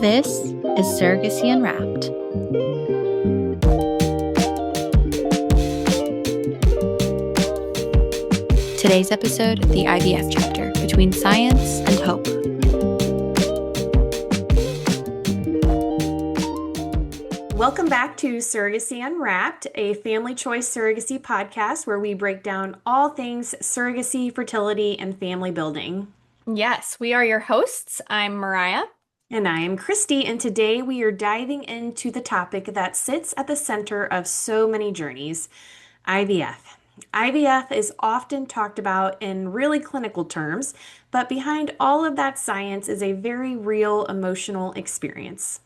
This is Surrogacy Unwrapped. Today's episode, the IVF chapter, between science and hope. Welcome back to Surrogacy Unwrapped, a family choice surrogacy podcast where we break down all things surrogacy, fertility, and family building. Yes, we are your hosts. I'm Mariah. And I am Kristie, and today we are diving into the topic that sits at the center of so many journeys, IVF. IVF is often talked about in really clinical terms, but behind all of that science is a very real emotional experience.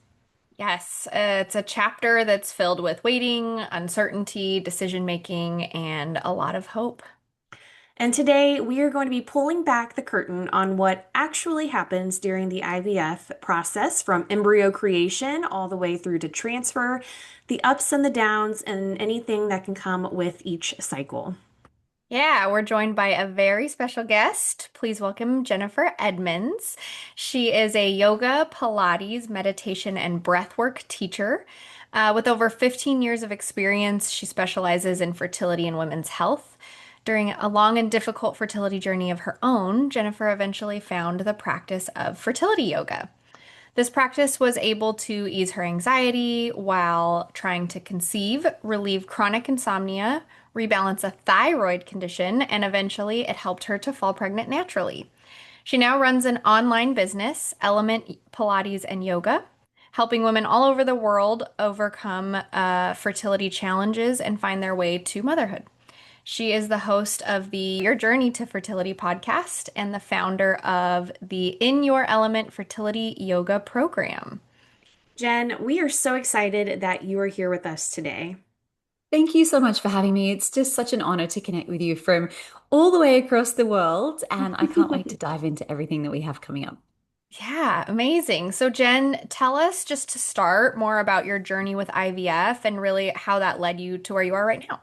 Yes, it's a chapter that's filled with waiting, uncertainty, decision-making, and a lot of hope. And today we are going to be pulling back the curtain on what actually happens during the IVF process, from embryo creation all the way through to transfer, the ups and the downs, and anything that can come with each cycle. Yeah, we're joined by a very special guest. Please welcome Jennifer Edmonds. She is a yoga, Pilates, meditation, and breathwork teacher. With over 15 years of experience, she specializes in fertility and women's health. During a long and difficult fertility journey of her own, Jennifer eventually found the practice of fertility yoga. This practice was able to ease her anxiety while trying to conceive, relieve chronic insomnia, rebalance a thyroid condition, and eventually it helped her to fall pregnant naturally. She now runs an online business, Element Pilates and Yoga, helping women all over the world overcome fertility challenges and find their way to motherhood. She is the host of the Your Journey to Fertility podcast and the founder of the In Your Element Fertility Yoga program. Jen, we are so excited that you are here with us today. Thank you so much for having me. It's just such an honor to connect with you from all the way across the world, and I can't wait to dive into everything that we have coming up. Yeah, amazing. So Jen, tell us just to start more about your journey with IVF and really how that led you to where you are right now.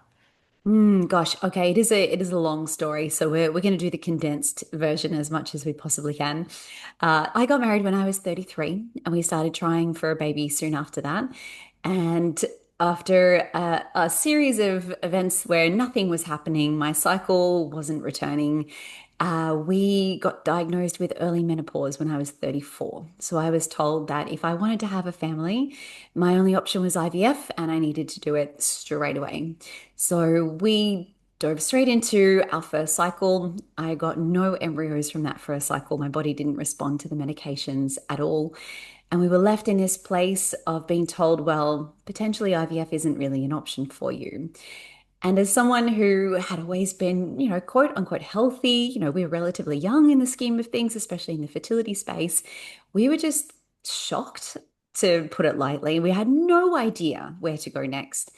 Gosh, okay, it is a long story, so we're going to do the condensed version as much as we possibly can. I got married when I was 33, and we started trying for a baby soon after that. And after a series of events where nothing was happening, my cycle wasn't returning. We got diagnosed with early menopause when I was 34. So I was told that if I wanted to have a family, my only option was IVF, and I needed to do it straight away. So we dove straight into our first cycle. I got no embryos from that first cycle. My body didn't respond to the medications at all. And we were left in this place of being told, well, potentially IVF isn't really an option for you. And as someone who had always been, quote unquote healthy, we were relatively young in the scheme of things, especially in the fertility space, we were just shocked, to put it lightly. We had no idea where to go next.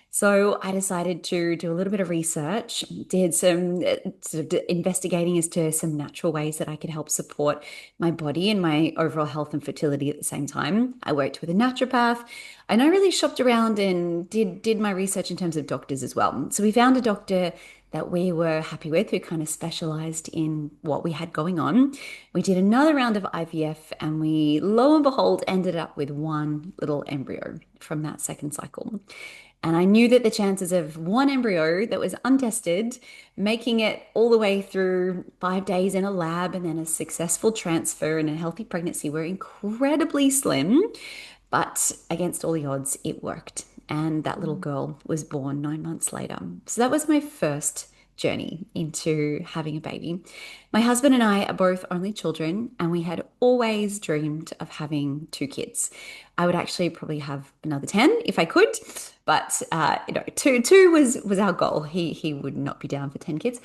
So I decided to do a little bit of research, did some sort of investigating as to some natural ways that I could help support my body and my overall health and fertility at the same time. I worked with a naturopath, and I really shopped around and did my research in terms of doctors as well. So we found a doctor that we were happy with, who kind of specialized in what we had going on. We did another round of IVF, and we, lo and behold, ended up with one little embryo from that second cycle. And I knew that the chances of one embryo that was untested making it all the way through 5 days in a lab and then a successful transfer and a healthy pregnancy were incredibly slim. But against all the odds, it worked. And that little girl was born 9 months later. So that was my first journey into having a baby. My husband and I are both only children, and we had always dreamed of having two kids. I would actually probably have another 10 if I could, but two was our goal. He would not be down for 10 kids.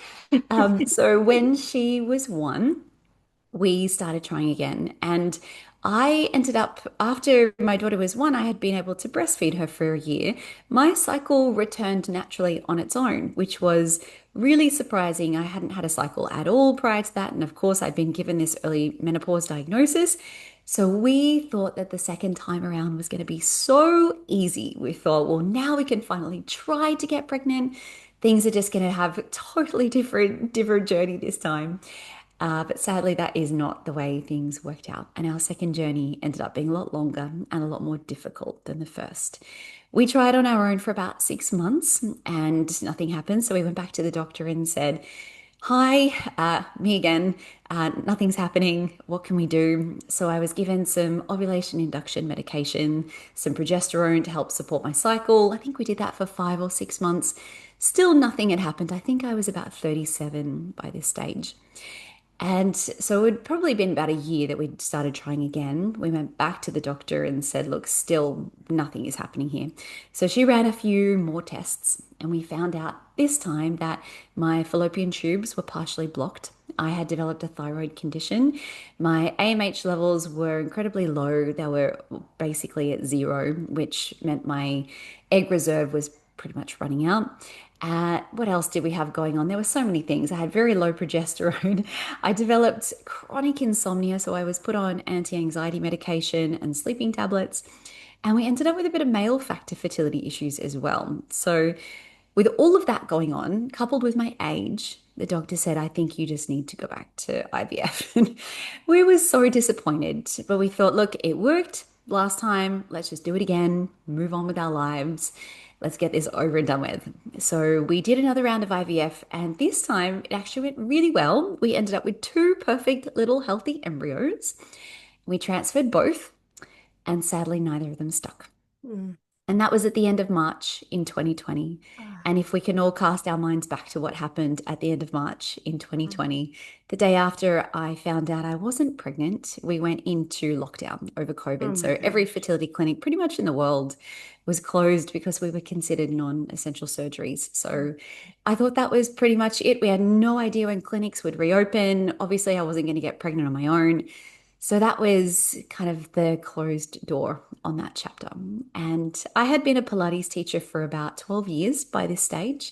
So when she was one, we started trying again. And I ended up, after my daughter was one, I had been able to breastfeed her for a year. My cycle returned naturally on its own, which was really surprising. I hadn't had a cycle at all prior to that. And of course, I'd been given this early menopause diagnosis. So we thought that the second time around was going to be so easy. We thought, well, now we can finally try to get pregnant. Things are just going to have a totally different journey this time. But sadly, that is not the way things worked out. And our second journey ended up being a lot longer and a lot more difficult than the first. We tried on our own for about 6 months and nothing happened. So we went back to the doctor and said, Hi, me again. Nothing's happening. What can we do? So I was given some ovulation induction medication, some progesterone to help support my cycle. I think we did that for 5 or 6 months. Still nothing had happened. I think I was about 37 by this stage. And so it had probably been about a year that we'd started trying again. We went back to the doctor and said, look, still nothing is happening here. So she ran a few more tests and we found out this time that my fallopian tubes were partially blocked. I had developed a thyroid condition. My AMH levels were incredibly low. They were basically at zero, which meant my egg reserve was pretty much running out. What else did we have going on? There were so many things. I had very low progesterone. I developed chronic insomnia, so I was put on anti-anxiety medication and sleeping tablets. And we ended up with a bit of male factor fertility issues as well. So, with all of that going on, coupled with my age, the doctor said, I think you just need to go back to IVF. And we were so disappointed, but we thought, look, it worked last time. Let's just do it again, move on with our lives. Let's get this over and done with. So we did another round of IVF, and this time it actually went really well. We ended up with two perfect little healthy embryos. We transferred both, and sadly, neither of them stuck. And that was at the end of March in 2020. And if we can all cast our minds back to what happened at the end of March in 2020, the day after I found out I wasn't pregnant, we went into lockdown over COVID. So every fertility clinic pretty much in the world was closed because we were considered non-essential surgeries. So I thought that was pretty much it. We had no idea when clinics would reopen. Obviously, I wasn't going to get pregnant on my own. So that was kind of the closed door on that chapter. And I had been a Pilates teacher for about 12 years by this stage.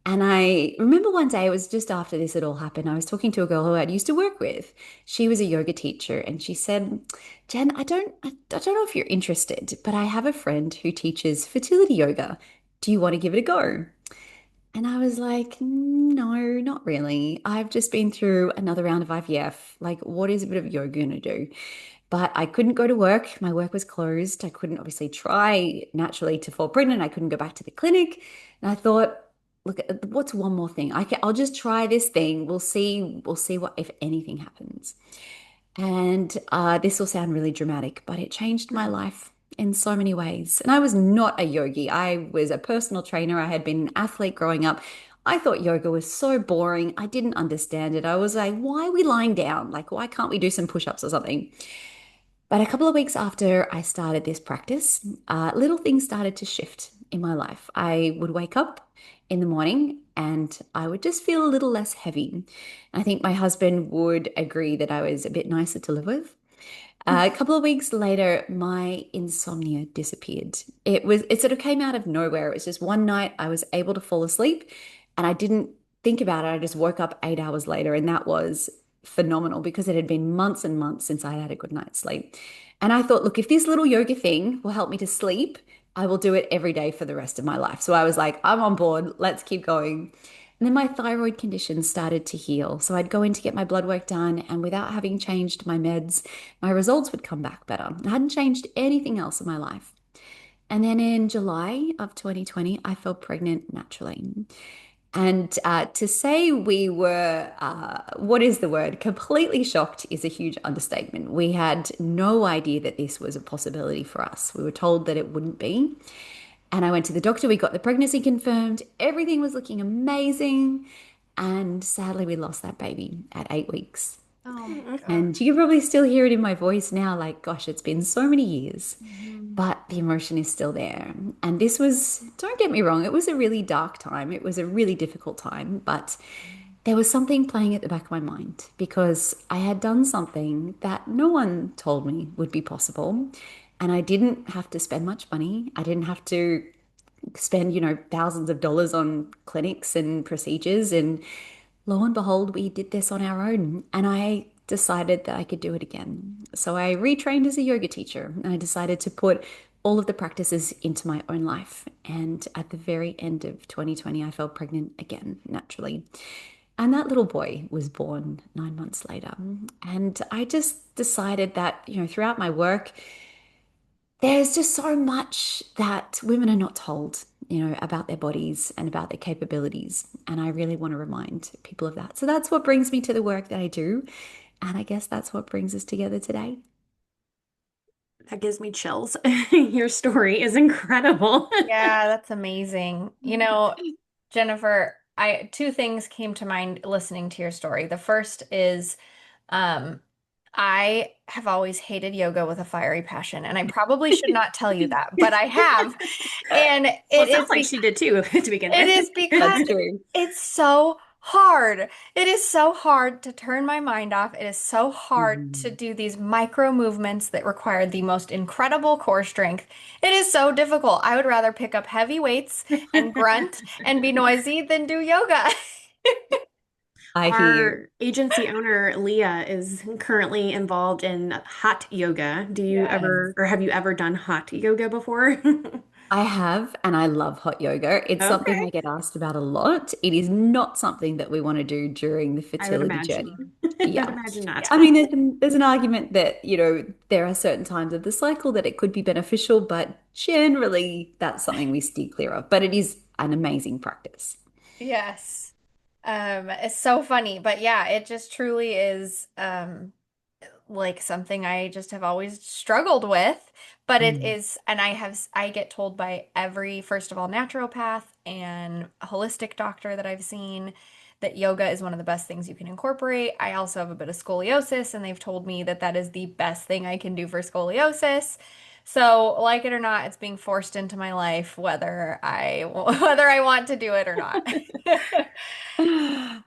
And I remember one day, it was just after this had all happened, I was talking to a girl who I used to work with. She was a yoga teacher and she said, Jen, I don't know if you're interested, but I have a friend who teaches fertility yoga. Do you want to give it a go? And I was like, no, not really. I've just been through another round of IVF. Like, what is a bit of yoga going to do? But I couldn't go to work. My work was closed. I couldn't obviously try naturally to fall pregnant. I couldn't go back to the clinic. And I thought, look, what's one more thing? I'll just try this thing. We'll see what, if anything happens. And this will sound really dramatic, but it changed my life in so many ways. And I was not a yogi. I was a personal trainer. I had been an athlete growing up. I thought yoga was so boring. I didn't understand it. I was like, why are we lying down? Like, why can't we do some push-ups or something? But a couple of weeks after I started this practice, little things started to shift in my life. I would wake up in the morning and I would just feel a little less heavy. I think my husband would agree that I was a bit nicer to live with. A couple of weeks later, my insomnia disappeared. It sort of came out of nowhere. It was just one night I was able to fall asleep and I didn't think about it. I just woke up 8 hours later, and that was phenomenal because it had been months and months since I had a good night's sleep. And I thought, look, if this little yoga thing will help me to sleep, I will do it every day for the rest of my life. So I was like, I'm on board. Let's keep going. And then my thyroid condition started to heal. So I'd go in to get my blood work done, and without having changed my meds, my results would come back better. I hadn't changed anything else in my life. And then in July of 2020, I fell pregnant naturally. And to say we were, what is the word? Completely shocked is a huge understatement. We had no idea that this was a possibility for us. We were told that it wouldn't be. And I went to the doctor, we got the pregnancy confirmed, everything was looking amazing. And sadly, we lost that baby at 8 weeks. Oh, And you can probably still hear it in my voice now, like, gosh, it's been so many years, but the emotion is still there. And this was, don't get me wrong, it was a really dark time. It was a really difficult time, but there was something playing at the back of my mind because I had done something that no one told me would be possible. And I didn't have to spend much money. I didn't have to spend, thousands of dollars on clinics and procedures. And lo and behold, we did this on our own. And I decided that I could do it again. So I retrained as a yoga teacher and I decided to put all of the practices into my own life. And at the very end of 2020, I fell pregnant again, naturally. And that little boy was born 9 months later. And I just decided that, throughout my work, there's just so much that women are not told, about their bodies and about their capabilities. And I really want to remind people of that. So that's what brings me to the work that I do. And I guess that's what brings us together today. That gives me chills. Your story is incredible. Yeah, that's amazing. Jennifer, I two things came to mind listening to your story. The first is um I have always hated yoga with a fiery passion, and I probably should not tell you that, but I have. And Well, it sounds like she did too, to begin it with. is because That's true. it's so hard. It is so hard to turn my mind off. It is so hard to Mhm. do these micro movements that require the most incredible core strength. It is so difficult. I would rather pick up heavy weights and grunt and be noisy than do yoga. I hear you. Our agency owner, Leah, is currently involved in hot yoga. Do you Yes. ever, or have you ever done hot yoga before? I have, and I love hot yoga. It's something Okay. I get asked about a lot. It is not something that we want to do during the I would fertility journey. imagine. Would Yeah. imagine not. I mean, there's an argument that, there are certain times of the cycle that it could be beneficial, but generally that's something we steer clear of. But it is an amazing practice. Yes. It's so funny, but yeah, it just truly is like something I just have always struggled with, but it Mm, is, and I get told by every, first of all, naturopath and holistic doctor that I've seen that yoga is one of the best things you can incorporate. I also have a bit of scoliosis, and they've told me that that is the best thing I can do for scoliosis. So, like it or not, it's being forced into my life, whether I whether I want to do it or not.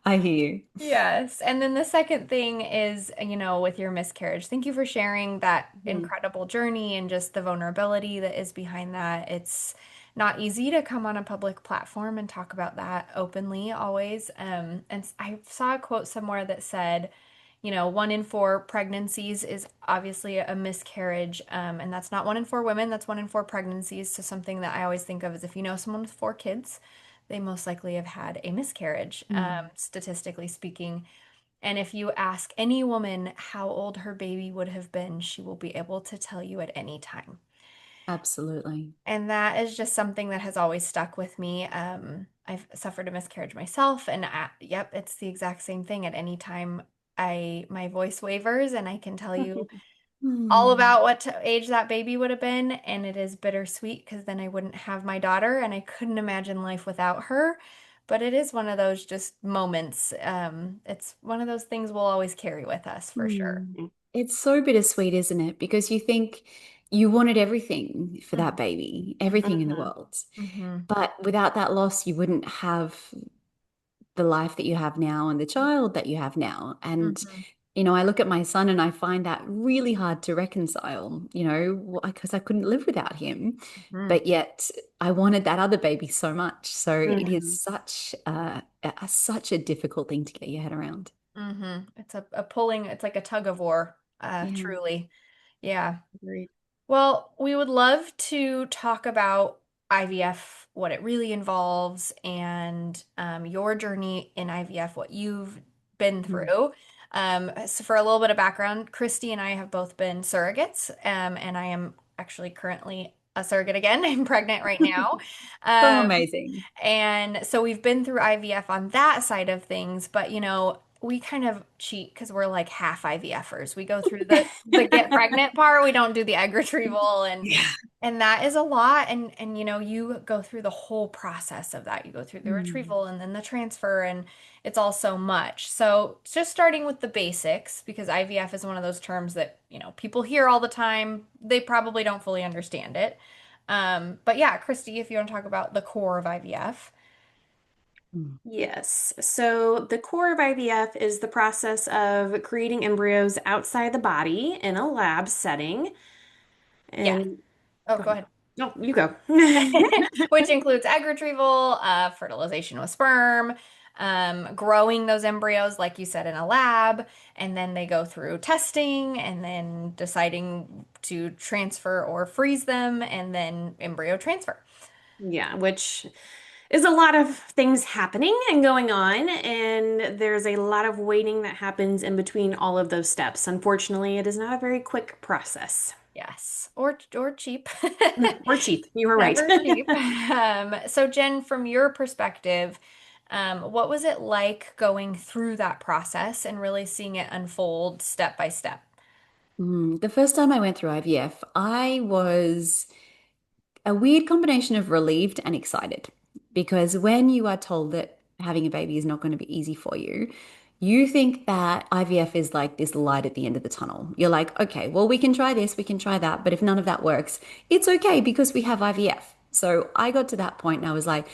I hear Yes. And then the second thing is, with your miscarriage, thank you for sharing that Mhm. incredible journey and just the vulnerability that is behind that. It's not easy to come on a public platform and talk about that openly always. And I saw a quote somewhere that said, 1 in 4 pregnancies is obviously a miscarriage. And that's not 1 in 4 women, that's 1 in 4 pregnancies. So something that I always think of is if you know someone with 4 kids, they most likely have had a miscarriage, you. statistically speaking. And if you ask any woman how old her baby would have been, she will be able to tell you at any time. Absolutely. And that is just something that has always stuck with me. I've suffered a miscarriage myself, and yep, it's the exact same thing. At any time, my voice wavers, and I can tell you all Hmm. about what age that baby would have been, and it is bittersweet because then I wouldn't have my daughter, and I couldn't imagine life without her. But it is one of those just moments. It's one of those things we'll always carry with us for sure. Hmm. It's so bittersweet, isn't it? Because you think you wanted everything for that Mhm. baby, everything in the Mhm. world. Mhm. But without that loss, you wouldn't have the life that you have now and the child that you have now. And, Mhm. I look at my son and I find that really hard to reconcile, because I couldn't live without him. Mhm. But yet I wanted that other baby so much. So it is Mhm. such a difficult thing to get your head around. Mhm. It's a pulling, it's like a tug of war, Yeah. truly. Yeah. Great. Well, we would love to talk about IVF, what it really involves, and your journey in IVF, what you've been Mm. through. So for a little bit of background, Kristie and I have both been surrogates, and I am actually currently a surrogate again. I'm pregnant right now. So Um, amazing. and so we've been through IVF on that side of things, but we kind of cheat because we're like half IVFers. We go through the get pregnant part, we don't do the egg retrieval, Yeah. and that is a lot. And you go through the whole process of that. You go through the Mm. retrieval and then the transfer, and it's all so much. So just starting with the basics, because IVF is one of those terms that people hear all the time. They probably don't fully understand it. But yeah, Kristie, if you want to talk about the core of IVF. Mm. Yes. So the core of IVF is the process of creating embryos outside the body in a lab setting. Yeah. And Oh, go go ahead. ahead. No, you go. Which includes egg retrieval, fertilization with sperm, growing those embryos, like you said, in a lab, and then they go through testing and then deciding to transfer or freeze them, and then embryo transfer. Yeah, which is a lot of things happening and going on, and there's a lot of waiting that happens in between all of those steps. Unfortunately, it is not a very quick process. Yes, or cheap. Or cheap. You were right. Never cheap. So Jen, from your perspective, what was it like going through that process and really seeing it unfold step by step? The first time I went through IVF, I was a weird combination of relieved and excited because when you are told that having a baby is not going to be easy for you, you think that IVF is like this light at the end of the tunnel. You're like, okay, well, we can try this, we can try that, but if none of that works, it's okay because we have IVF. So I got to that point and I was like,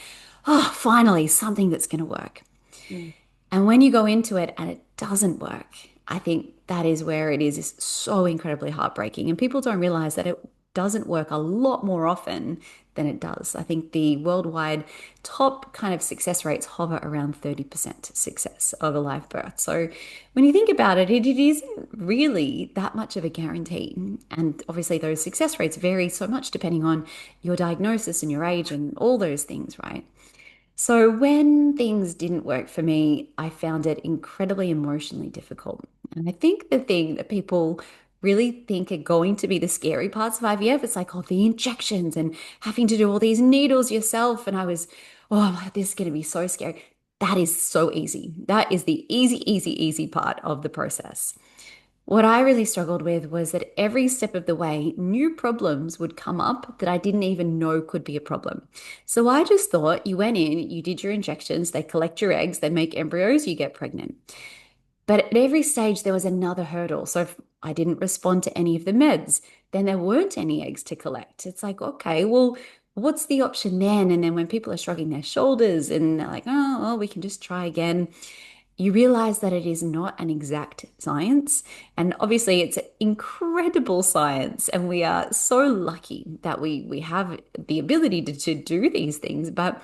oh, finally, something that's going to work. Mm. And when you go into it and it doesn't work, I think that is where it is so incredibly heartbreaking. And people don't realize that it doesn't work a lot more often than it does. I think the worldwide top kind of success rates hover around 30% success of a live birth. So when you think about it, it isn't really that much of a guarantee. And obviously, those success rates vary so much depending on your diagnosis and your age and all those things, right? So when things didn't work for me, I found it incredibly emotionally difficult. And I think the thing that people really think are going to be the scary parts of IVF, it's like, oh, the injections and having to do all these needles yourself. And I was, oh, this is going to be so scary. That is so easy. That is the easy, easy, easy part of the process. What I really struggled with was that every step of the way, new problems would come up that I didn't even know could be a problem. So I just thought you went in, you did your injections, they collect your eggs, they make embryos, you get pregnant. But at every stage, there was another hurdle. So if I didn't respond to any of the meds, then there weren't any eggs to collect. It's like, okay, well, what's the option then? And then when people are shrugging their shoulders and they're like, oh, well, we can just try again, you realize that it is not an exact science. And obviously, it's incredible science. And we are so lucky that we have the ability to do these things. But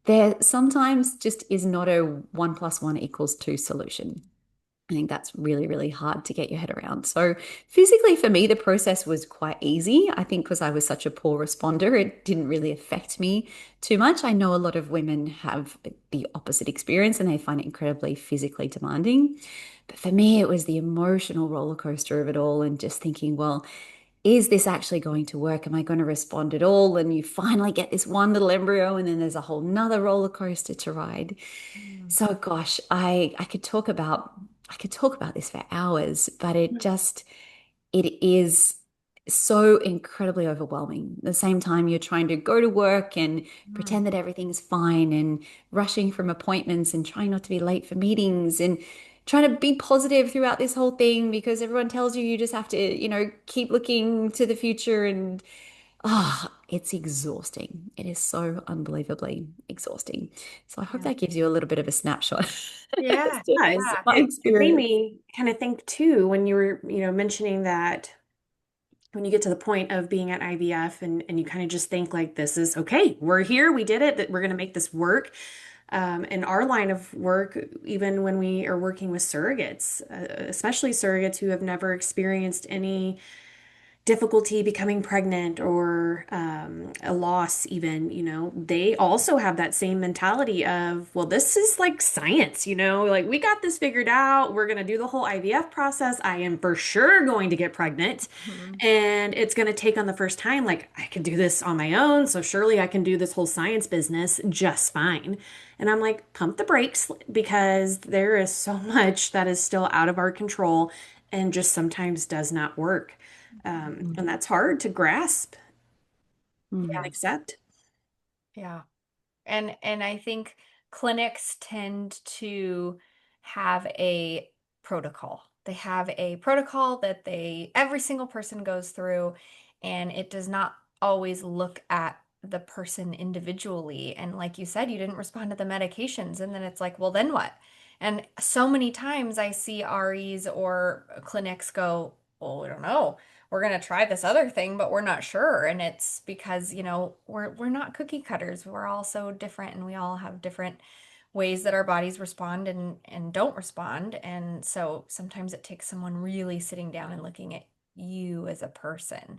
there sometimes just is not a 1 + 1 = 2 solution. I think that's really, really hard to get your head around. So, physically, for me, the process was quite easy. I think because I was such a poor responder, it didn't really affect me too much. I know a lot of women have the opposite experience and they find it incredibly physically demanding. But for me, it was the emotional roller coaster of it all and just thinking, well, is this actually going to work? Am I going to respond at all? And you finally get this one little embryo, and then there's a whole nother roller coaster to ride. Mm. So gosh, I could talk about this for hours, but it is so incredibly overwhelming. At the same time, you're trying to go to work and Mm. pretend that everything's fine and rushing from appointments and trying not to be late for meetings and trying to be positive throughout this whole thing because everyone tells you you just have to, keep looking to the future and it's exhausting. It is so unbelievably exhausting. So I hope Yeah. that gives you a little bit of a snapshot as Yeah. to Does. Yeah. my It made experience. me kind of think too when you were, mentioning that when you get to the point of being at IVF and you kind of just think like this is okay, we're here, we did it, that we're going to make this work. In our line of work, even when we are working with surrogates, especially surrogates who have never experienced any difficulty becoming pregnant or a loss even, they also have that same mentality of, well, this is like science, like we got this figured out. We're going to do the whole IVF process. I am for sure going to get pregnant Mhm. and it's going to take on the first time. Like I can do this on my own. So surely I can do this whole science business just fine. And I'm like, pump the brakes because there is so much that is still out of our control and just sometimes does not work. And that's hard to grasp and Mm. accept. Yeah. And I think clinics tend to have a protocol. They have a protocol that every single person goes through, and it does not always look at the person individually. And like you said, you didn't respond to the medications, and then it's like, well, then what? And so many times I see REs or clinics go, well, we don't know, we're going to try this other thing, but we're not sure. And it's because, we're not cookie cutters. We're all so different and we all have different ways that our bodies respond and don't respond. And so sometimes it takes someone really sitting down and looking at you as a person.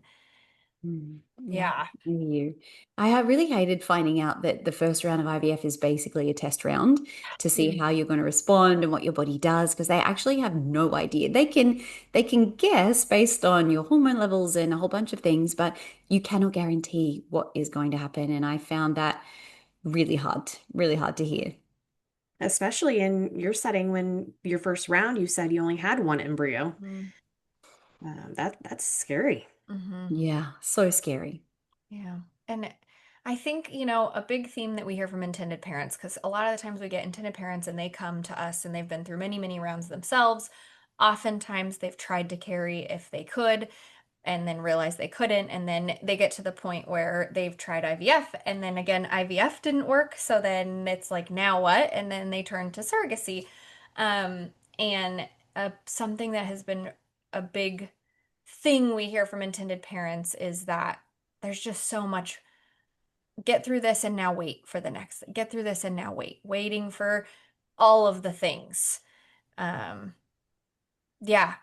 Yeah, Yeah. I hear you. I have really hated finding out that the first round of IVF is basically a test round to see Mm. how you're going to respond and what your body does because they actually have no idea. They can guess based on your hormone levels and a whole bunch of things, but you cannot guarantee what is going to happen. And I found that really hard to hear. Especially in your setting when your first round, you said you only had one embryo. Mm-hmm. That's scary. Mm-hmm. Yeah, so scary. Yeah. And I think, a big theme that we hear from intended parents, because a lot of the times we get intended parents and they come to us and they've been through many, many rounds themselves. Oftentimes they've tried to carry if they could and then realize they couldn't. And then they get to the point where they've tried IVF and then again, IVF didn't work. So then it's like, now what? And then they turn to surrogacy. And something that has been a big thing we hear from intended parents is that there's just so much get through this and now wait for the next, get through this and now waiting for all of the things. Um, yeah,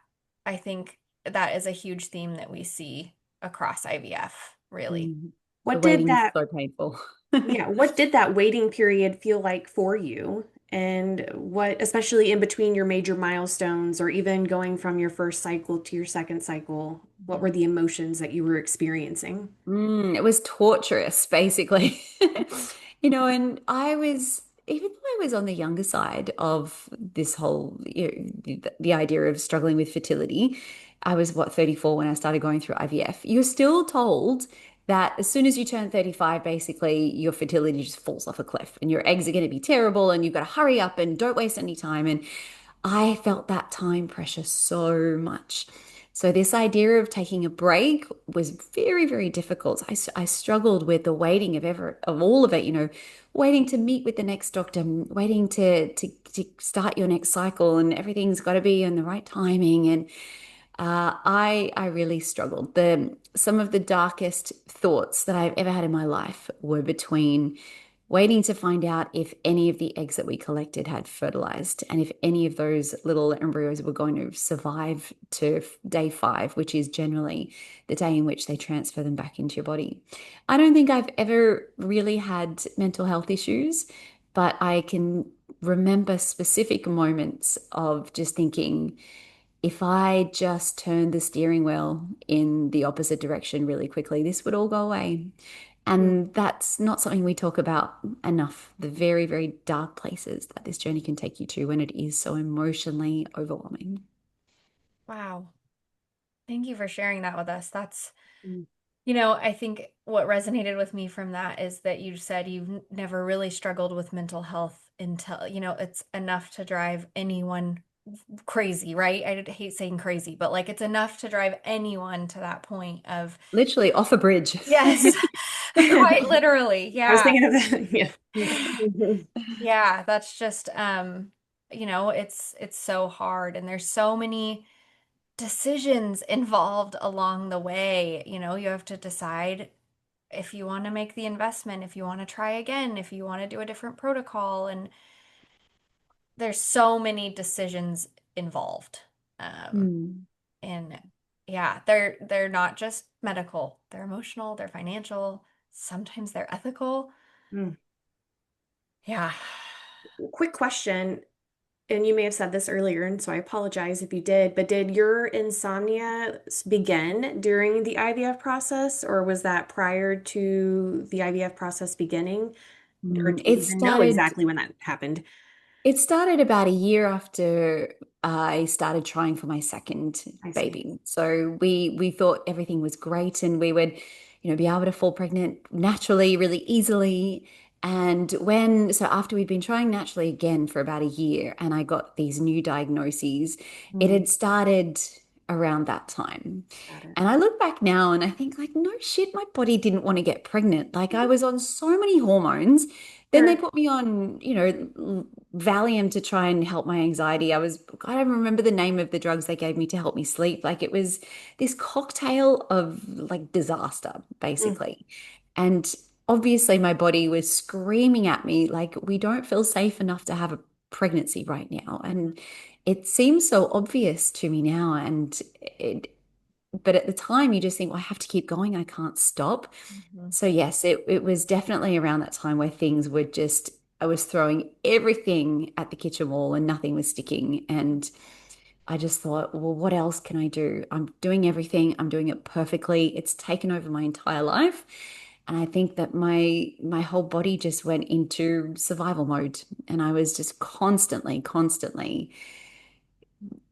I think that is a huge theme that we see across IVF, really. Mm. The What did waiting is that, so painful. yeah, what did that waiting period feel like for you? And what, especially in between your major milestones or even going from your first cycle to your second cycle, what were Mhm. the emotions that you were experiencing? It was torturous, basically. And even though I was on the younger side of this whole, the idea of struggling with fertility, I was, what, 34 when I started going through IVF. You're still told that as soon as you turn 35, basically, your fertility just falls off a cliff and your eggs are going to be terrible and you've got to hurry up and don't waste any time. And I felt that time pressure so much. So this idea of taking a break was very, very difficult. I struggled with the waiting of all of it, waiting to meet with the next doctor, waiting to start your next cycle, and everything's got to be in the right timing. And I really struggled. The Some of the darkest thoughts that I've ever had in my life were between waiting to find out if any of the eggs that we collected had fertilized and if any of those little embryos were going to survive to day 5, which is generally the day in which they transfer them back into your body. I don't think I've ever really had mental health issues, but I can remember specific moments of just thinking, if I just turned the steering wheel in the opposite direction really quickly, this would all go away. Mm. And that's not something we talk about enough, the very, very dark places that this journey can take you to when it is so emotionally overwhelming. Wow. Thank you for sharing that with us. That's, Mm. I think what resonated with me from that is that you said you've never really struggled with mental health until, it's enough to drive anyone crazy, right? I hate saying crazy, but like it's enough to drive anyone to that point of, Literally off a bridge. yes, quite literally. I was Yeah. thinking of that. Yeah. Yeah, that's just it's so hard and there's so many decisions involved along the way. You have to decide if you want to make the investment, if you want to try again, if you want to do a different protocol, and there's so many decisions involved. Um, Hmm. and yeah, they're not just medical, they're emotional, they're financial, sometimes they're ethical. Mm. Yeah. Quick question, and you may have said this earlier, and so I apologize if you did, but did your insomnia begin during the IVF process, or was that prior to the IVF process beginning? Or do you It even know started exactly when that happened? It started about a year after I started trying for my second I see. baby. So we thought everything was great and we would, be able to fall pregnant naturally, really easily. And so after we'd been trying naturally again for about a year and I got these new diagnoses, it Mm, had started around that time. got it. And I look back now and I think like, no shit, my body didn't want to get pregnant. Like I was on so many hormones. Then they Sure. put me on, Valium to try and help my anxiety. I don't remember the name of the drugs they gave me to help me sleep. Like it was this cocktail of like disaster, Mm, basically. And obviously my body was screaming at me, like, we don't feel safe enough to have a pregnancy right now. And it seems so obvious to me now. And but at the time you just think, well, I have to keep going. I can't stop. Mhm. So yes, it was definitely around that time where things were just, I was throwing everything at the kitchen wall and nothing was sticking. And I just thought, well, what else can I do? I'm doing everything. I'm doing it perfectly. It's taken over my entire life. And I think that my whole body just went into survival mode. And I was just constantly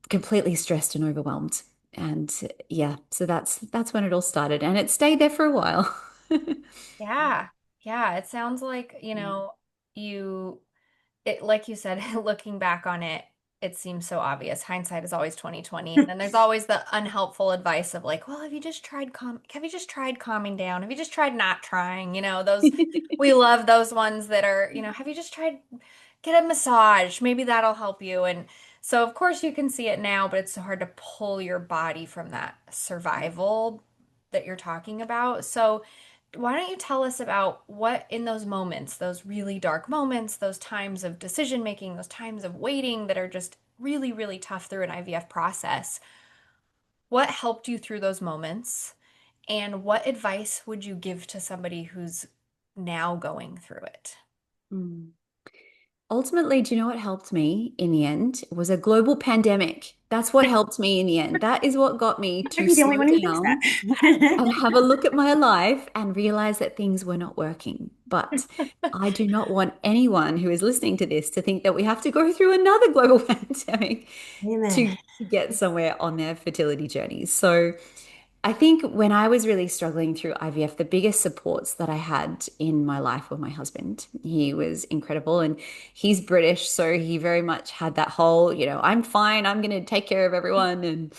completely stressed and overwhelmed. And yeah, so that's when it all started. And it stayed there for a while. Yeah. Yeah. It sounds like, you it like you said, looking back on it, it seems so obvious. Hindsight is always 2020. And then there's always the unhelpful advice of like, well, have you just tried calming down? Have you just tried not trying? Those we love those ones that are, have you just tried get a massage? Maybe that'll help you. And so of course you can see it now, but it's so hard to pull your body from that survival that you're talking about. So why don't you tell us about what in those moments, those really dark moments, those times of decision making, those times of waiting that are just really, really tough through an IVF process? What helped you through those moments? And what advice would you give to somebody who's now going through it? Mm. Ultimately, do you know what helped me in the end? It was a global pandemic. That's what helped me in the end. That is what got me Might to be the only slow one who thinks down that. and have a look at my life and realize that things were not working. But I do not want anyone who is listening to this to think that we have to go through another global pandemic Amen. to get somewhere on their fertility journeys. So I think when I was really struggling through IVF, the biggest supports that I had in my life were my husband. He was incredible and he's British, so he very much had that whole, I'm fine, I'm going to take care of everyone. And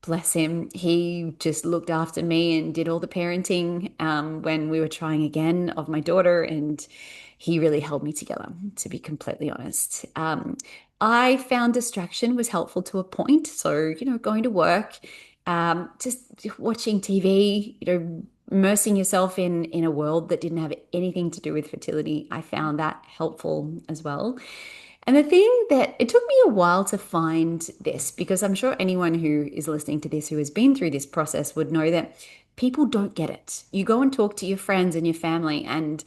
bless him, he just looked after me and did all the parenting when we were trying again of my daughter. And he really held me together, to be completely honest. I found distraction was helpful to a point. So, going to work just watching TV, immersing yourself in a world that didn't have anything to do with fertility. I found that helpful as well. And the thing that it took me a while to find this, because I'm sure anyone who is listening to this who has been through this process would know that people don't get it. You go and talk to your friends and your family, and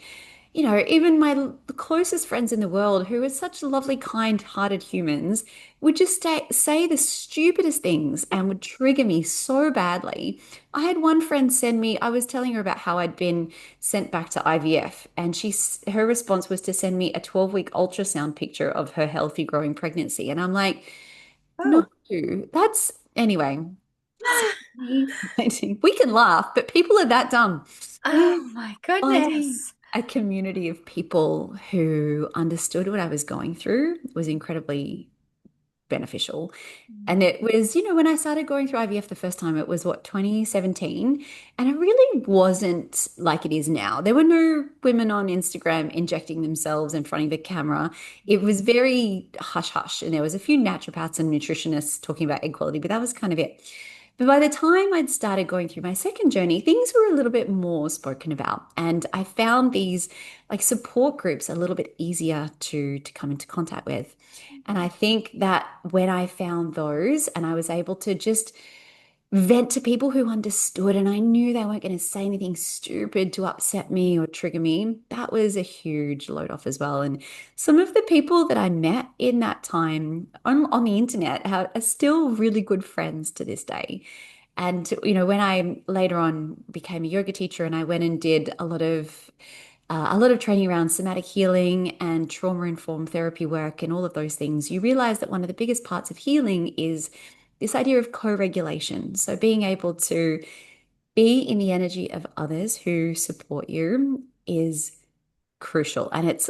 even my closest friends in the world, who are such lovely, kind-hearted humans, would just say the stupidest things and would trigger me so badly. I had one friend send me, I was telling her about how I'd been sent back to IVF, and her response was to send me a 12-week ultrasound picture of her healthy growing pregnancy. And I'm like, no, Oh. that's anyway. So we can laugh, but people are that dumb. Oh my Finding goodness. a community of people who understood what I was going through was incredibly beneficial. And it was, when I started going through IVF the first time, it was what, 2017. And it really wasn't like it is now. There were no women on Instagram injecting themselves in front of the camera. It was very hush hush. And there was a few naturopaths and nutritionists talking about egg quality, but that was kind of it. But by the time I'd started going through my second journey, things were a little bit more spoken about. And I found these like support groups a little bit easier to come into contact with. And I think that when I found those and I was able to just vent to people who understood and I knew they weren't going to say anything stupid to upset me or trigger me, that was a huge load off as well. And some of the people that I met in that time on the internet are still really good friends to this day. And, when I later on became a yoga teacher and I went and did a lot of training around somatic healing and trauma-informed therapy work and all of those things, you realize that one of the biggest parts of healing is this idea of co-regulation. So being able to be in the energy of others who support you is crucial. And it's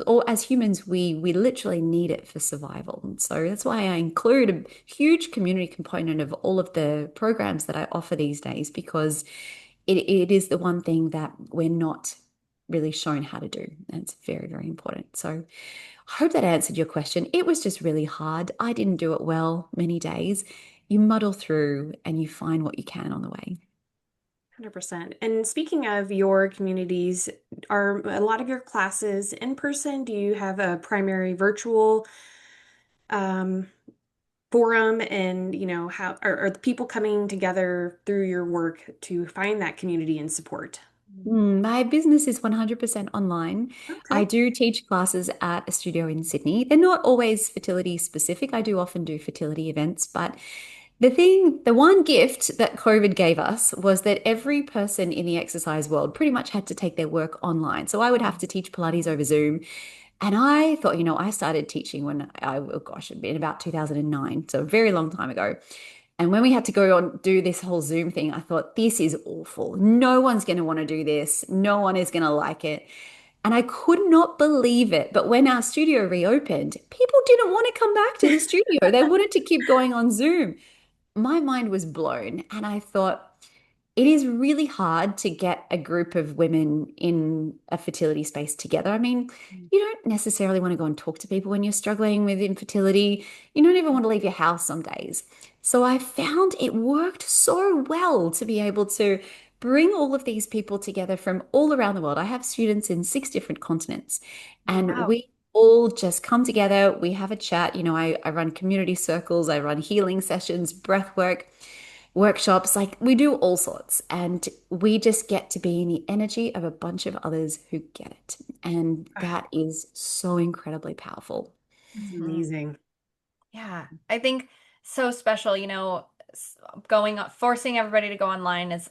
or as humans, we literally need it for survival. And so that's why I include a huge community component of all of the programs that I offer these days, because it is the one thing that we're not really shown how to do. And it's very, very important. So I hope that answered your question. It was just really hard. I didn't do it well many days. You muddle through and you find what you can on the way. 100%. And speaking of your communities, are a lot of your classes in person? Do you have a primary virtual um, forum and, how are the people coming together through your work to find that community and support? My business is 100% online. I Okay. do teach classes at a studio in Sydney. They're not always fertility specific. I do often do fertility events, but the one gift that COVID gave us was that every person in the exercise world pretty much had to take their work online. So I would have to teach Pilates over Zoom. And I thought, I started teaching when oh gosh, it'd been about 2009, so a very long time ago. And when we had to go on do this whole Zoom thing, I thought, this is awful. No one's going to want to do this. No one is going to like it. And I could not believe it. But when our studio reopened, people didn't want to come back to the studio. They wanted to keep going on Zoom. My mind was blown. And I thought, it is really hard to get a group of women in a fertility space together. I mean, you don't necessarily want to go and talk to people when you're struggling with infertility. You don't even want to leave your house some days. So I found it worked so well to be able to bring all of these people together from all around the world. I have students in 6 different continents, and Wow. we all just come together. We have a chat. I run community circles, I run healing sessions, breath work workshops, like we do all sorts. And we just get to be in the energy of a bunch of others who get it. And Ah, that is so incredibly powerful. that's Mhm. amazing. Yeah, I think so special, forcing everybody to go online is,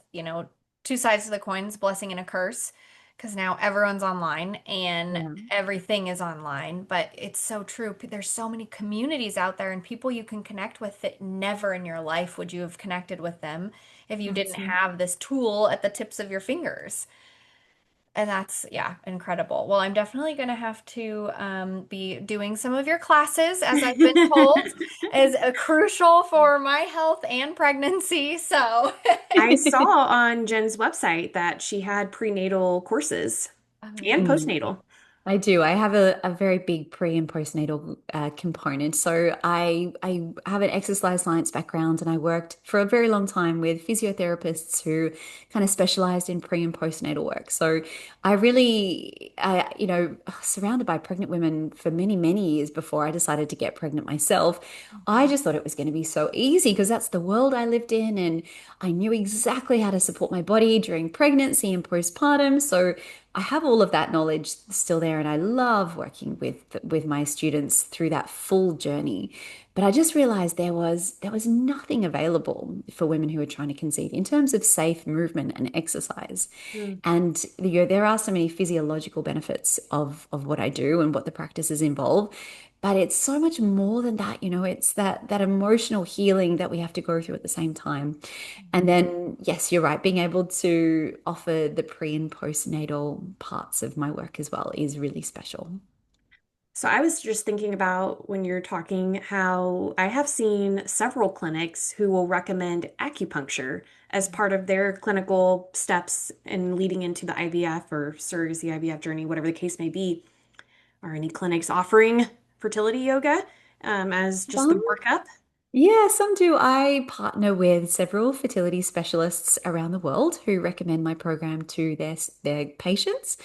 two sides of the coins, blessing and a curse, because now everyone's online and Yeah, everything is online. But it's so true. There's so many communities out there and people you can connect with that never in your life would you have connected with them if you didn't absolutely. have this tool at the tips of your fingers. And that's, yeah, incredible. Well, I'm definitely going to have to be doing some of your classes, as I've been told, is crucial for my health and pregnancy. So, I saw on Jen's website that she had prenatal courses and amazing. postnatal. I do. I have a very big pre and postnatal component. So I have an exercise science background, and I worked for a very long time with physiotherapists who kind of specialized in pre and postnatal work. So I really, surrounded by pregnant women for many, many years before I decided to get pregnant myself. I just thought it was going to be so easy because that's the world I lived in, and I knew exactly how to support my body during pregnancy and postpartum. So I have all of that knowledge still there, and I love working with my students through that full journey. But I just realized there was nothing available for women who are trying to conceive in terms of safe movement and exercise. Mm. And there are so many physiological benefits of what I do and what the practices involve. But it's so much more than that, it's that emotional healing that we have to go through at the same time. And then, yes, you're right, being able to offer the pre and postnatal parts of my work as well is really special. So I was just thinking about when you're talking how I have seen several clinics who will recommend acupuncture as part of their clinical steps in leading into the IVF or surrogacy IVF journey, whatever the case may be. Are any clinics offering fertility yoga as just the Some workup? Yeah, some do. I partner with several fertility specialists around the world who recommend my program to their patients.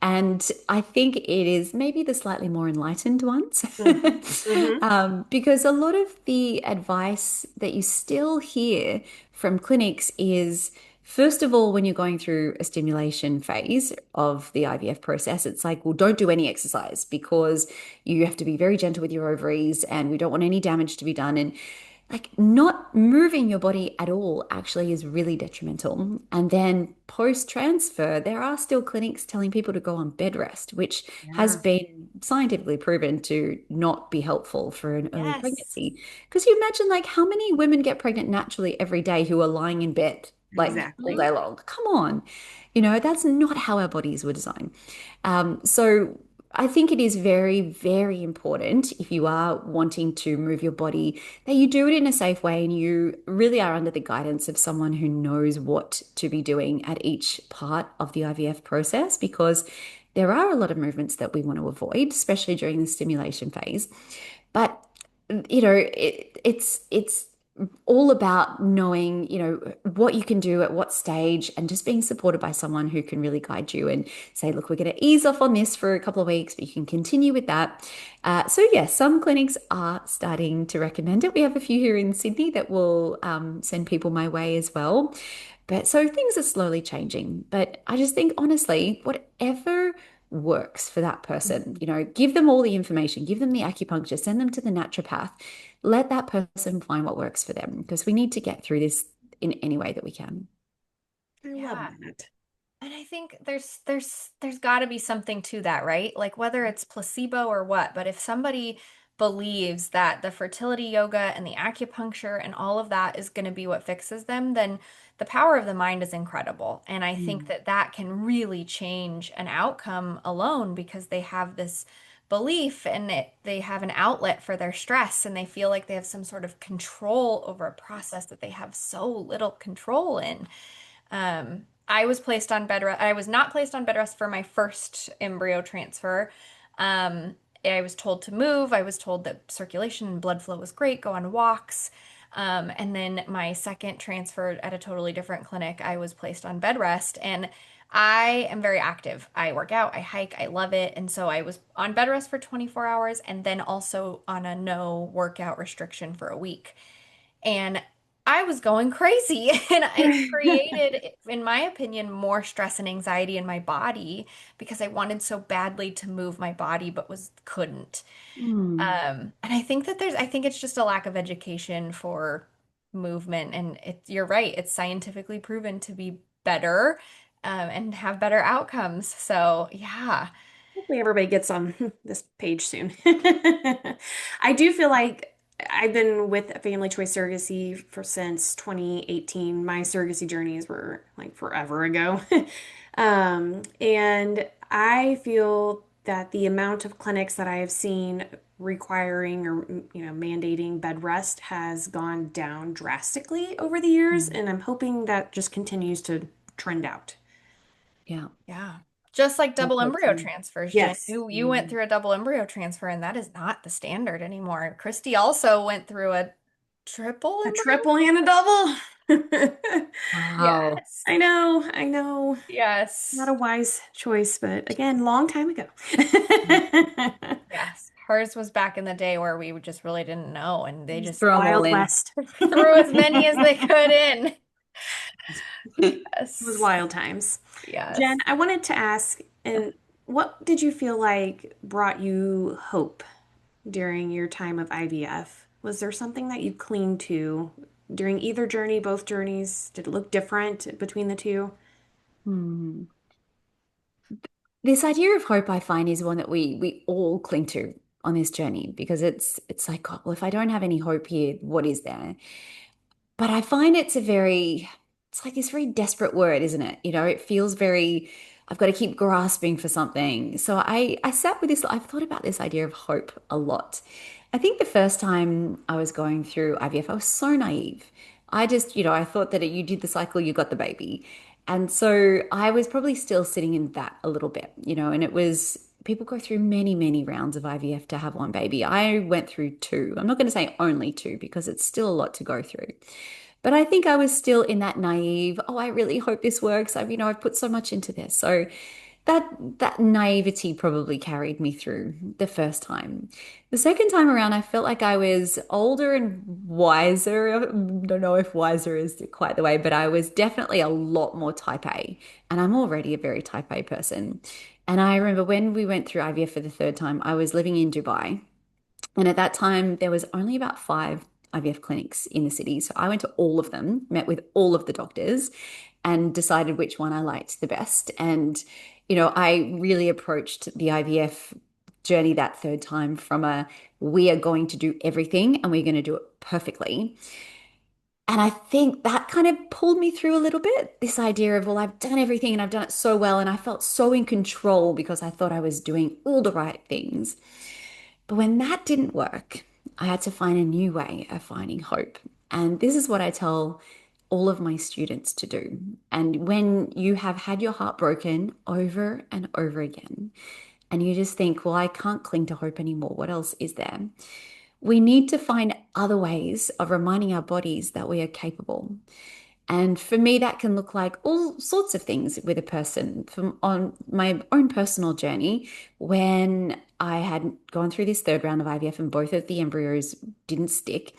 And I think it is maybe the slightly more enlightened ones. Mm. Hmm. Because a lot of the advice that you still hear from clinics is, first of all, when you're going through a stimulation phase of the IVF process, it's like, well, don't do any exercise because you have to be very gentle with your ovaries and we don't want any damage to be done. And like not moving your body at all actually is really detrimental. And then post transfer, there are still clinics telling people to go on bed rest, which has Yeah. been scientifically proven to not be helpful for an early Yes, pregnancy. Because you imagine like how many women get pregnant naturally every day who are lying in bed like all Exactly. day long? Come on. That's not how our bodies were designed. So I think it is very, very important if you are wanting to move your body that you do it in a safe way and you really are under the guidance of someone who knows what to be doing at each part of the IVF process, because there are a lot of movements that we want to avoid, especially during the stimulation phase. But it's all about knowing, what you can do at what stage and just being supported by someone who can really guide you and say, look, we're going to ease off on this for a couple of weeks, but you can continue with that. So, yes, some clinics are starting to recommend it. We have a few here in Sydney that will send people my way as well. But so things are slowly changing. But I just think, honestly, whatever works for that person, give them all the information, give them the acupuncture, send them to the naturopath, let that person find what works for them because we need to get through this in any way that we can. I love Yeah. that. And I think there's got to be something to that, right? Like whether it's placebo or what, but if somebody believes that the fertility yoga and the acupuncture and all of that is going to be what fixes them, then the power of the mind is incredible. And I think Mm. that that can really change an outcome alone because they have this belief and they have an outlet for their stress and they feel like they have some sort of control over a process that they have so little control in. I was placed on bed rest. I was not placed on bed rest for my first embryo transfer. I was told to move. I was told that circulation and blood flow was great, go on walks. And then my second transfer at a totally different clinic, I was placed on bed rest. And I am very active. I work out, I hike, I love it. And so I was on bed rest for 24 hours and then also on a no workout restriction for a week. And I was going crazy and it created, in my opinion, more stress and anxiety in my body because I wanted so badly to move my body but was couldn't. Mm. And I think that I think it's just a lack of education for movement and you're right, it's scientifically proven to be better and have better outcomes. So yeah. Hopefully everybody gets on this page soon. I do feel like I've been with Family Choice Surrogacy for since 2018. My surrogacy journeys were like forever ago. And I feel that the amount of clinics that I have seen requiring or mandating bed rest has gone down drastically over the years, Mm. and I'm hoping that just continues to trend out. Yeah. Yeah. Just like I double hope embryo so. transfers, Jen. Yes. You went through a double embryo transfer, and that is not the standard anymore. Kristie also went through a triple A embryo. triple and a double. Wow. Yes. I know. Not Yes. a wise choice, but again, long time ago. Yes. Hers was back in the day where we just really didn't know, and they Just just Throw them all Wild in. West. threw as many as they could in. It was Yes. wild times. Jen, Yes. I wanted to ask, and what did you feel like brought you hope during your time of IVF? Was there something that you cling to during either journey, both journeys? Did it look different between the two? Hmm. This idea of hope, I find, is one that we all cling to on this journey because it's like, God, well, if I don't have any hope here, what is there? But I find it's like this very desperate word, isn't it? It feels very, I've got to keep grasping for something. So I sat with this, I've thought about this idea of hope a lot. I think the first time I was going through IVF, I was so naive. I just, I thought that you did the cycle, you got the baby. And so I was probably still sitting in that a little bit, and it was people go through many, many rounds of IVF to have one baby. I went through two. I'm not going to say only two because it's still a lot to go through. But I think I was still in that naive, oh, I really hope this works. I've put so much into this. So that naivety probably carried me through the first time. The second time around, I felt like I was older and wiser. I don't know if wiser is quite the way, but I was definitely a lot more type A. And I'm already a very type A person. And I remember when we went through IVF for the third time, I was living in Dubai. And at that time, there was only about five IVF clinics in the city. So I went to all of them, met with all of the doctors, and decided which one I liked the best. And, I really approached the IVF journey that third time from we are going to do everything and we're going to do it perfectly. And I think that kind of pulled me through a little bit. This idea of, well, I've done everything and I've done it so well. And I felt so in control because I thought I was doing all the right things. But when that didn't work, I had to find a new way of finding hope. And this is what I tell all of my students to do. And when you have had your heart broken over and over again, and you just think, well, I can't cling to hope anymore. What else is there? We need to find other ways of reminding our bodies that we are capable. And for me, that can look like all sorts of things with a person. From on my own personal journey, when I had gone through this third round of IVF and both of the embryos didn't stick,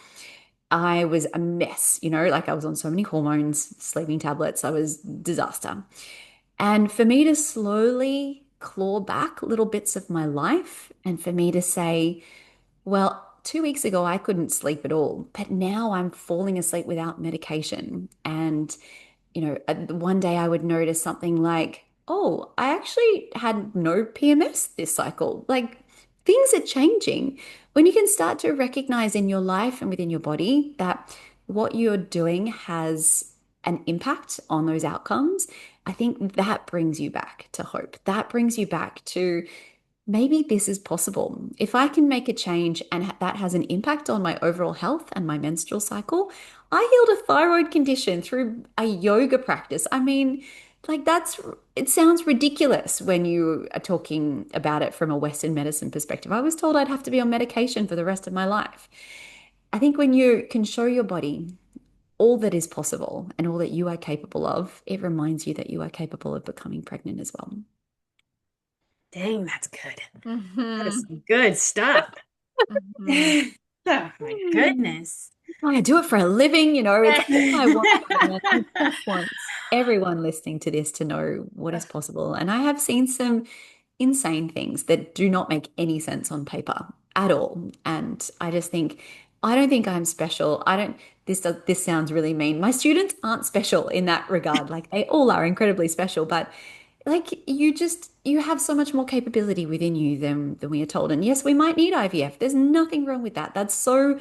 I was a mess, like I was on so many hormones, sleeping tablets, I was disaster. And for me to slowly claw back little bits of my life and for me to say, well, 2 weeks ago, I couldn't sleep at all, but now I'm falling asleep without medication. And, one day I would notice something like, oh, I actually had no PMS this cycle. Like things are changing. When you can start to recognize in your life and within your body that what you're doing has an impact on those outcomes, I think that brings you back to hope. That brings you back to maybe this is possible. If I can make a change and that has an impact on my overall health and my menstrual cycle, I healed a thyroid condition through a yoga practice. I mean, like it sounds ridiculous when you are talking about it from a Western medicine perspective. I was told I'd have to be on medication for the rest of my life. I think when you can show your body all that is possible and all that you are capable of, it reminds you that you are capable of becoming pregnant as well. Dang, that's good. That is Hmm. some good stuff. Hmm. Oh my goodness. I do it for a living, it's all I want. And I just want everyone listening to this to know what is possible. And I have seen some insane things that do not make any sense on paper at all. And I just think, I don't think I'm special. I don't, this sounds really mean. My students aren't special in that regard. Like they all are incredibly special, but like you have so much more capability within you than we are told. And yes, we might need IVF. There's nothing wrong with that. That's so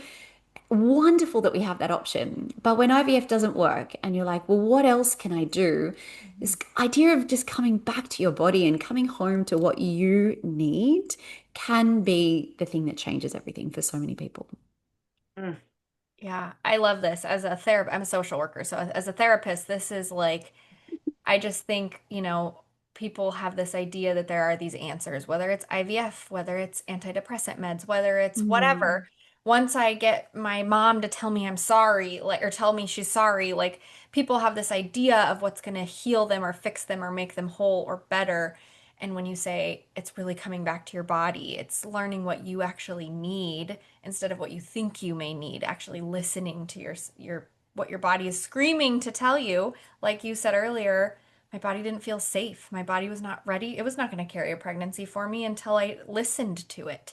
wonderful that we have that option. But when IVF doesn't work and you're like, well, what else can I do? This idea of just coming back to your body and coming home to what you need can be the thing that changes everything for so many people. Mm. Yeah, I love this. As a therapist, I'm a social worker. So as a therapist, this is like, I just think, people have this idea that there are these answers, whether it's IVF, whether it's antidepressant meds, whether it's Mm, whatever. Once I get my mom to tell me I'm sorry, like, or tell me she's sorry, like, people have this idea of what's going to heal them or fix them or make them whole or better. And when you say it's really coming back to your body, it's learning what you actually need instead of what you think you may need, actually listening to your what your body is screaming to tell you. Like you said earlier, my body didn't feel safe. My body was not ready. It was not going to carry a pregnancy for me until I listened to it.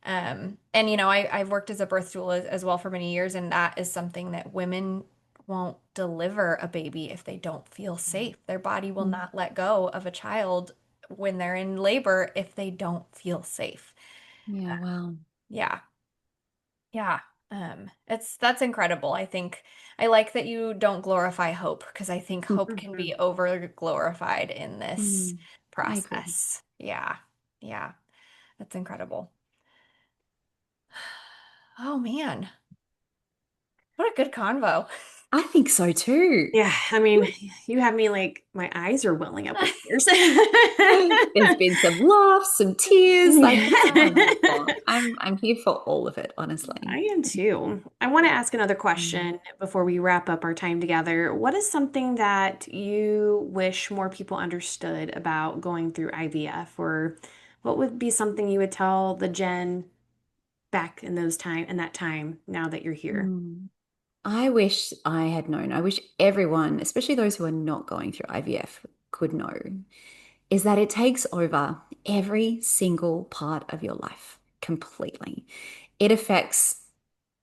And I've worked as a birth doula as well for many years, and that is something that women won't deliver a baby if they don't feel safe. Their body will mm. not let go of a child when they're in labor if they don't feel safe. Yeah, wow. Yeah. Yeah. That's incredible. I think I like that you don't glorify hope because I think hope can Mhm. be over glorified in this Mm, I agree. process. Yeah. Yeah. That's incredible. Oh man. What a good convo. I think so too. Yeah, I mean, you have me like my eyes are welling up with tears. There's been some laughs, some tears, like oh my God. I'm here for all of it, honestly. I am too. I want to ask another Mm. question before we wrap up our time together. What is something that you wish more people understood about going through IVF, or what would be something you would tell the Jen back in that time now that you're here? Mm. I wish I had known. I wish everyone, especially those who are not going through IVF, could know is that it takes over every single part of your life completely. It affects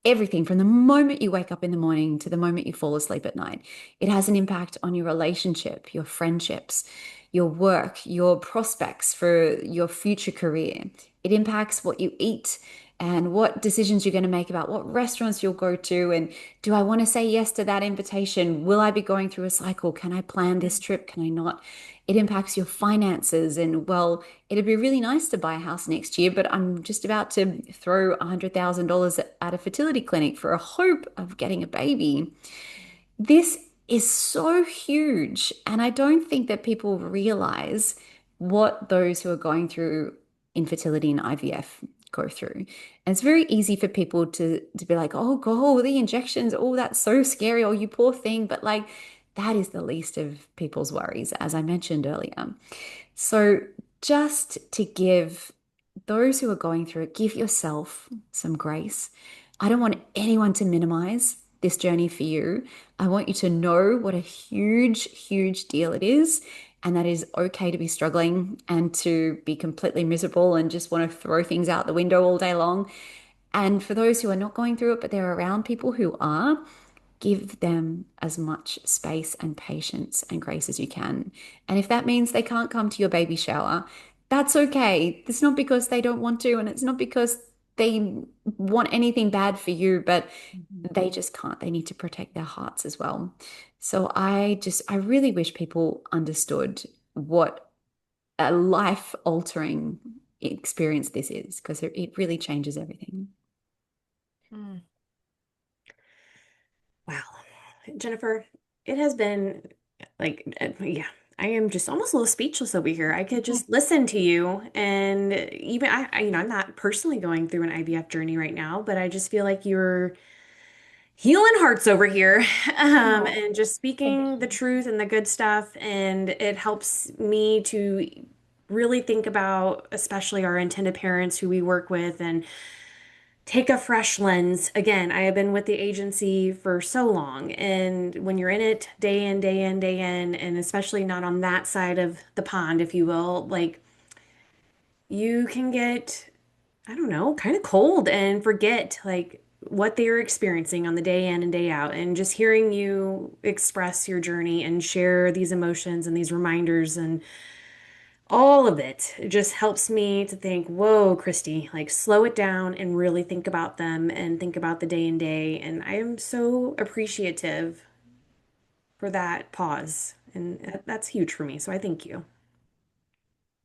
everything from the moment you wake up in the morning to the moment you fall asleep at night. It has an impact on your relationship, your friendships, your work, your prospects for your future career. It impacts what you eat and what decisions you're going to make about what restaurants you'll go to. And do I want to say yes to that invitation? Will I be going through a cycle? Can I plan this trip? Can I not? It impacts your finances. And well, it'd be really nice to buy a house next year, but I'm just about to throw $100,000 at a fertility clinic for a hope of getting a baby. This is so huge. And I don't think that people realize what those who are going through infertility and IVF go through. And it's very easy for people to be like, oh, go, the injections, oh, that's so scary, oh, you poor thing. But like that is the least of people's worries, as I mentioned earlier. So just to give those who are going through it, give yourself some grace. I don't want anyone to minimize this journey for you. I want you to know what a huge, huge deal it is, and that is okay to be struggling and to be completely miserable and just want to throw things out the window all day long. And for those who are not going through it, but they're around people who are, give them as much space and patience and grace as you can. And if that means they can't come to your baby shower, that's okay. It's not because they don't want to, and it's not because they want anything bad for you, but Mhm. they just can't. They need to protect their hearts as well. So I really wish people understood what a life-altering experience this is, because it really changes everything. Mm. Wow. Jennifer, it has been yeah, I am just almost a little speechless over here. I could just listen to you, and even I'm not personally going through an IVF journey right now, but I just feel like you're healing hearts over here, Oh, and just thank speaking the you. truth and the good stuff. And it helps me to really think about, especially our intended parents who we work with, and take a fresh lens. Again, I have been with the agency for so long, and when you're in it day in, day in, day in, and especially not on that side of the pond, if you will, like you can get, I don't know, kind of cold and forget like what they are experiencing on the day in and day out. And just hearing you express your journey and share these emotions and these reminders and all of it just helps me to think, whoa, Kristie, like slow it down and really think about them and think about the day and day. And I am so appreciative for that pause. And that's huge for me. So I thank you.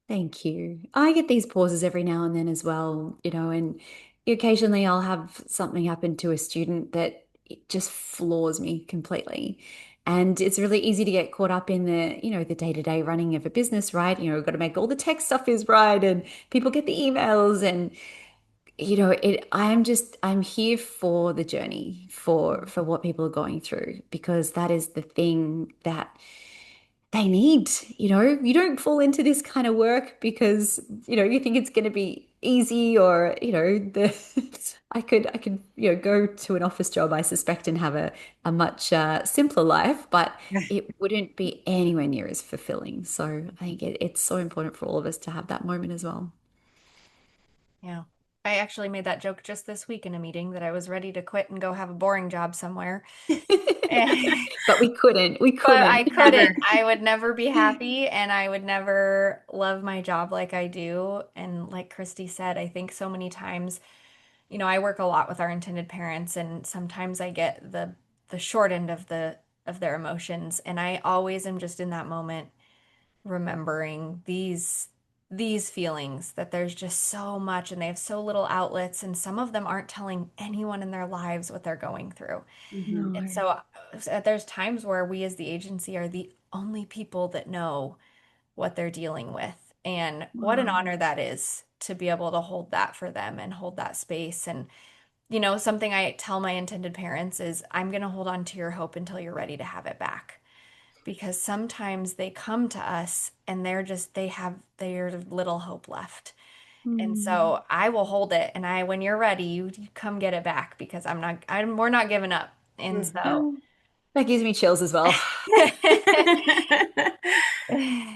Thank you. I get these pauses every now and then as well, and occasionally I'll have something happen to a student that it just floors me completely. And it's really easy to get caught up in the day-to-day running of a business, right? We've got to make all the tech stuff is right and people get the emails and I'm here for the journey, for what people are going through, because that is the thing that they need. You don't fall into this kind of work because you think it's going to be easy, or the I could go to an office job, I suspect, and have a much simpler life, but it wouldn't be anywhere near as fulfilling. So I think it's so important for all of us to have that moment as well. Yeah. I actually made that joke just this week in a meeting that I was ready to quit and go have a boring job somewhere. And But we couldn't. We but I couldn't. couldn't. I would never be happy and I would never love my job like I do. And like Kristie said, I think so many times, I work a lot with our intended parents and sometimes I get the short end of their emotions and I always am just in that moment remembering these feelings that there's just so much and they have so little outlets and some of them aren't telling anyone in their lives what they're going through. Mhm. And No. so there's times where we as the agency are the only people that know what they're dealing with. And what an Wow. honor that is to be able to hold that for them and hold that space. And, something I tell my intended parents is I'm going to hold on to your hope until you're ready to have it back. Because sometimes they come to us and they have their little hope left. And Mm. so I will hold it and when you're ready, you come get it back because we're not giving up. And so Oh, that gives me chills as well.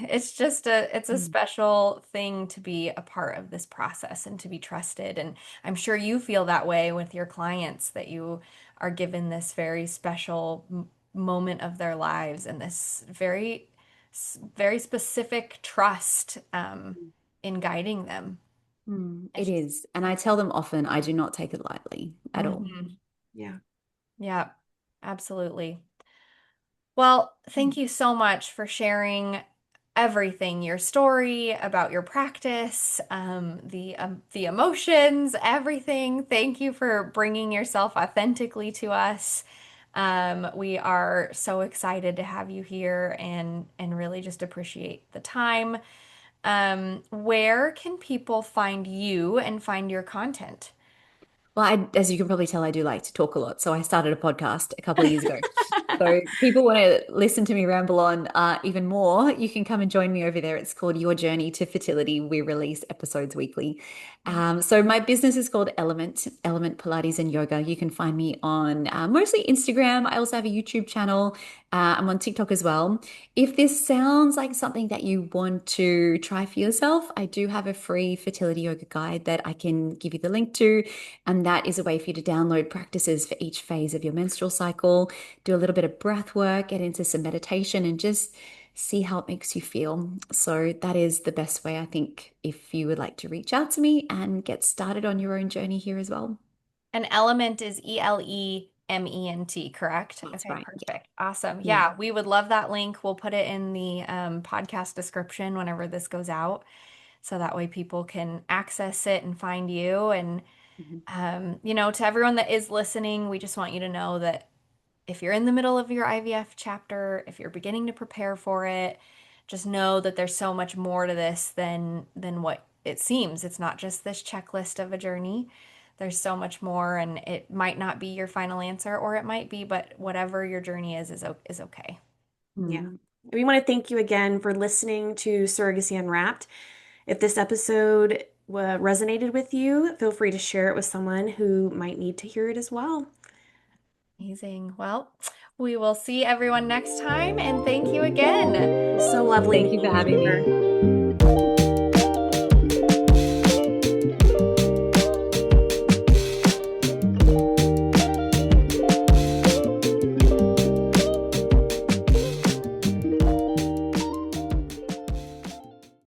it's a Mm. special thing to be a part of this process and to be trusted. And I'm sure you feel that way with your clients that you are given this very special moment of their lives and this very specific trust in guiding them. It is. And I tell them often I do not take it lightly at all. Mhm. Yeah. Yeah, absolutely. Well, thank Mm. you so much for sharing everything, your story about your practice, the emotions, everything. Thank you for bringing yourself authentically to us. We are so excited to have you here and really just appreciate the time. Where can people find you and find your content? Well, as you can probably tell, I do like to talk a lot. So I started a podcast a couple of years ago. So people want to listen to me ramble on even more, you can come and join me over there. It's called Your Journey to Fertility. We release episodes weekly. So my business is called Element Pilates and Yoga. You can find me on mostly Instagram. I also have a YouTube channel. I'm on TikTok as well. If this sounds like something that you want to try for yourself, I do have a free fertility yoga guide that I can give you the link to. And that is a way for you to download practices for each phase of your menstrual cycle, do a little bit of breath work, get into some meditation, and just see how it makes you feel. So that is the best way, I think, if you would like to reach out to me and get started on your own journey here as well. An element is ELEMENT, correct? That's Okay, right. perfect. Awesome. Yeah. Yeah, we would love that link. We'll put it in the podcast description whenever this goes out. So that way people can access it and find you. And, Mhm. to everyone that is listening, we just want you to know that if you're in the middle of your IVF chapter, if you're beginning to prepare for it, just know that there's so much more to this than what it seems. It's not just this checklist of a journey. There's so much more, and it might not be your final answer, or it might be, but whatever your journey is okay. Yeah. Mm. We want to thank you again for listening to Surrogacy Unwrapped. If this episode resonated with you, feel free to share it with someone who might need to hear it as well. Amazing. Well, we will see everyone next time, and thank you again. So lovely Thank you meeting for you, having Jennifer. me.